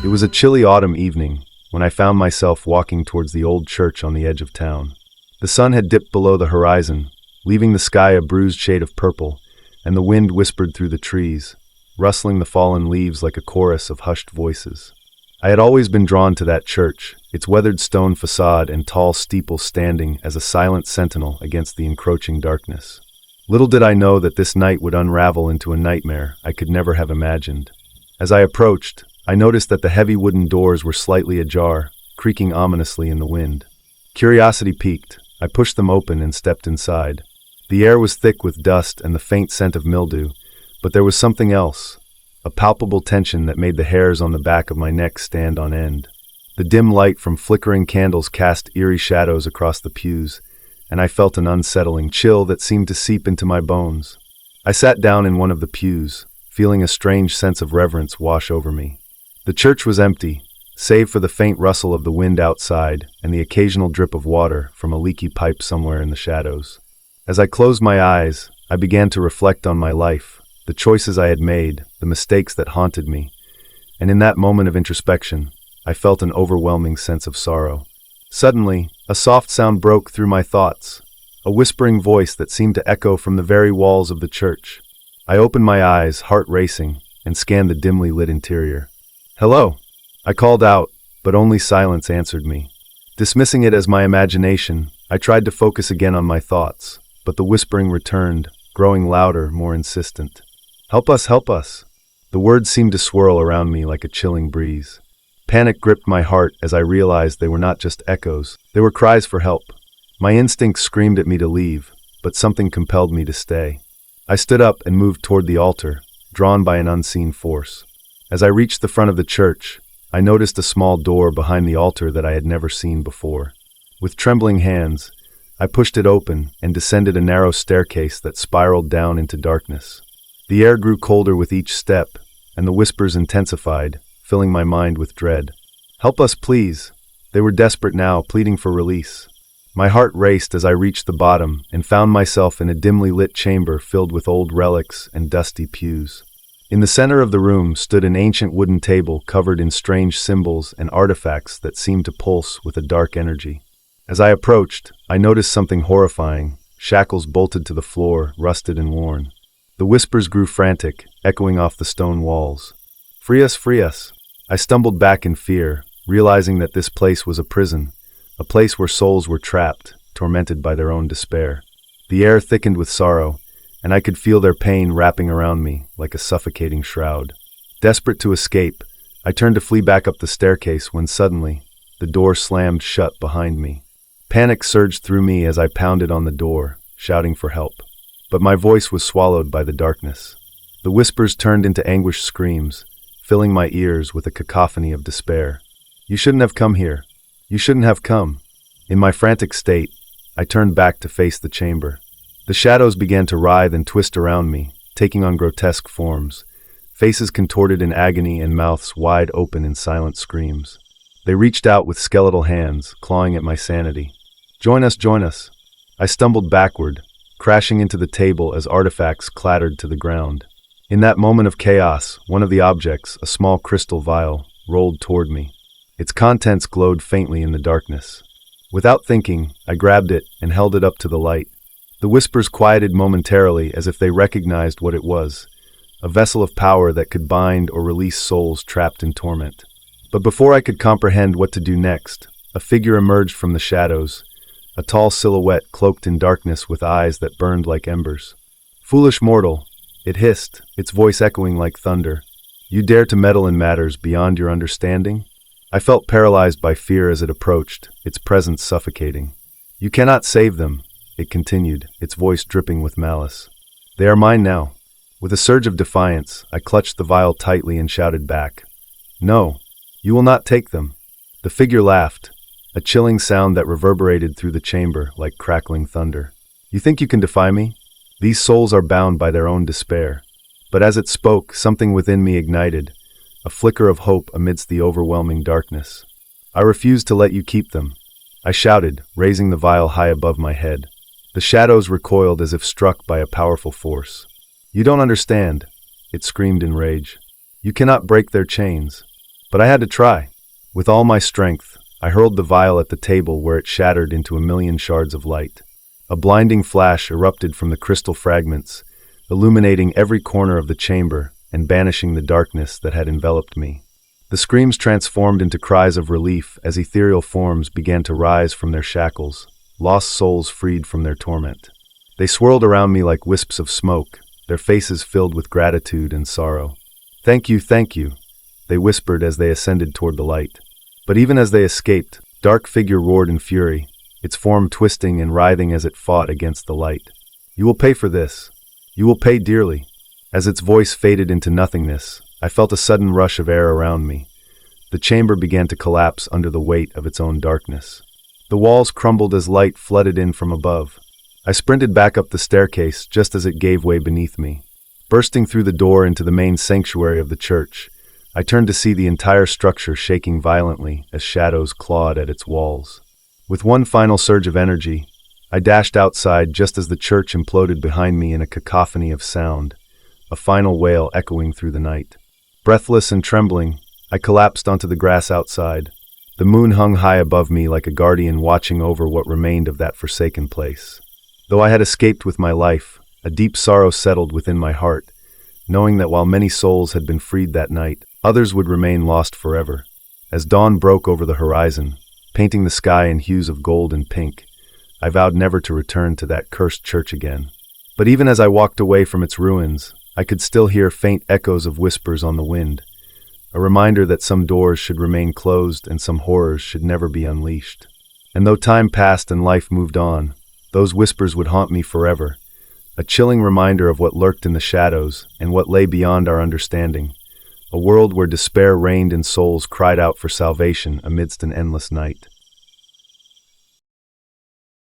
It was a chilly autumn evening when I found myself walking towards the old church on the edge of town. The sun had dipped below the horizon, leaving the sky a bruised shade of purple, and the wind whispered through the trees, rustling the fallen leaves like a chorus of hushed voices. I had always been drawn to that church, its weathered stone facade and tall steeple standing as a silent sentinel against the encroaching darkness. Little did I know that this night would unravel into a nightmare I could never have imagined. As I approached, I noticed that the heavy wooden doors were slightly ajar, creaking ominously in the wind. Curiosity piqued. I pushed them open and stepped inside. The air was thick with dust and the faint scent of mildew, but there was something else, a palpable tension that made the hairs on the back of my neck stand on end. The dim light from flickering candles cast eerie shadows across the pews, and I felt an unsettling chill that seemed to seep into my bones. I sat down in one of the pews, feeling a strange sense of reverence wash over me. The church was empty, save for the faint rustle of the wind outside and the occasional drip of water from a leaky pipe somewhere in the shadows. As I closed my eyes, I began to reflect on my life, the choices I had made, the mistakes that haunted me, and in that moment of introspection, I felt an overwhelming sense of sorrow. Suddenly, a soft sound broke through my thoughts, a whispering voice that seemed to echo from the very walls of the church. I opened my eyes, heart racing, and scanned the dimly lit interior. "Hello!" I called out, but only silence answered me. Dismissing it as my imagination, I tried to focus again on my thoughts, but the whispering returned, growing louder, more insistent. "Help us, help us!" The words seemed to swirl around me like a chilling breeze. Panic gripped my heart as I realized they were not just echoes, they were cries for help. My instincts screamed at me to leave, but something compelled me to stay. I stood up and moved toward the altar, drawn by an unseen force. As I reached the front of the church, I noticed a small door behind the altar that I had never seen before. With trembling hands, I pushed it open and descended a narrow staircase that spiraled down into darkness. The air grew colder with each step, and the whispers intensified, filling my mind with dread. "Help us, please!" They were desperate now, pleading for release. My heart raced as I reached the bottom and found myself in a dimly lit chamber filled with old relics and dusty pews. In the center of the room stood an ancient wooden table covered in strange symbols and artifacts that seemed to pulse with a dark energy. As I approached, I noticed something horrifying, shackles bolted to the floor, rusted and worn. The whispers grew frantic, echoing off the stone walls. "Free us, free us!" I stumbled back in fear, realizing that this place was a prison, a place where souls were trapped, tormented by their own despair. The air thickened with sorrow, and I could feel their pain wrapping around me like a suffocating shroud. Desperate to escape, I turned to flee back up the staircase when suddenly, the door slammed shut behind me. Panic surged through me as I pounded on the door, shouting for help. But my voice was swallowed by the darkness. The whispers turned into anguished screams, filling my ears with a cacophony of despair. "You shouldn't have come here. You shouldn't have come." In my frantic state, I turned back to face the chamber. The shadows began to writhe and twist around me, taking on grotesque forms, faces contorted in agony and mouths wide open in silent screams. They reached out with skeletal hands, clawing at my sanity. "Join us, join us!" I stumbled backward, crashing into the table as artifacts clattered to the ground. In that moment of chaos, one of the objects, a small crystal vial, rolled toward me. Its contents glowed faintly in the darkness. Without thinking, I grabbed it and held it up to the light. The whispers quieted momentarily as if they recognized what it was, a vessel of power that could bind or release souls trapped in torment. But before I could comprehend what to do next, a figure emerged from the shadows, a tall silhouette cloaked in darkness with eyes that burned like embers. "Foolish mortal," it hissed, its voice echoing like thunder. "You dare to meddle in matters beyond your understanding?" I felt paralyzed by fear as it approached, its presence suffocating. "You cannot save them," it continued, its voice dripping with malice. "They are mine now." With a surge of defiance, I clutched the vial tightly and shouted back, "No, you will not take them." The figure laughed, a chilling sound that reverberated through the chamber like crackling thunder. "You think you can defy me? These souls are bound by their own despair." But as it spoke, something within me ignited, a flicker of hope amidst the overwhelming darkness. "I refuse to let you keep them," I shouted, raising the vial high above my head. The shadows recoiled as if struck by a powerful force. "You don't understand," it screamed in rage. "You cannot break their chains." But I had to try. With all my strength, I hurled the vial at the table where it shattered into a million shards of light. A blinding flash erupted from the crystal fragments, illuminating every corner of the chamber and banishing the darkness that had enveloped me. The screams transformed into cries of relief as ethereal forms began to rise from their shackles, lost souls freed from their torment. They swirled around me like wisps of smoke, their faces filled with gratitude and sorrow. Thank you, they whispered as they ascended toward the light. But even as they escaped, dark figure roared in fury, its form twisting and writhing as it fought against the light. You will pay for this. You will pay dearly. As its voice faded into nothingness, I felt a sudden rush of air around me. The chamber began to collapse under the weight of its own darkness. The walls crumbled as light flooded in from above. I sprinted back up the staircase just as it gave way beneath me. Bursting through the door into the main sanctuary of the church, I turned to see the entire structure shaking violently as shadows clawed at its walls. With one final surge of energy, I dashed outside just as the church imploded behind me in a cacophony of sound, a final wail echoing through the night. Breathless and trembling, I collapsed onto the grass outside. The moon hung high above me like a guardian watching over what remained of that forsaken place. Though I had escaped with my life, a deep sorrow settled within my heart, knowing that while many souls had been freed that night, others would remain lost forever. As dawn broke over the horizon, painting the sky in hues of gold and pink, I vowed never to return to that cursed church again. But even as I walked away from its ruins, I could still hear faint echoes of whispers on the wind, a reminder that some doors should remain closed and some horrors should never be unleashed. And though time passed and life moved on, those whispers would haunt me forever, a chilling reminder of what lurked in the shadows and what lay beyond our understanding, a world where despair reigned and souls cried out for salvation amidst an endless night.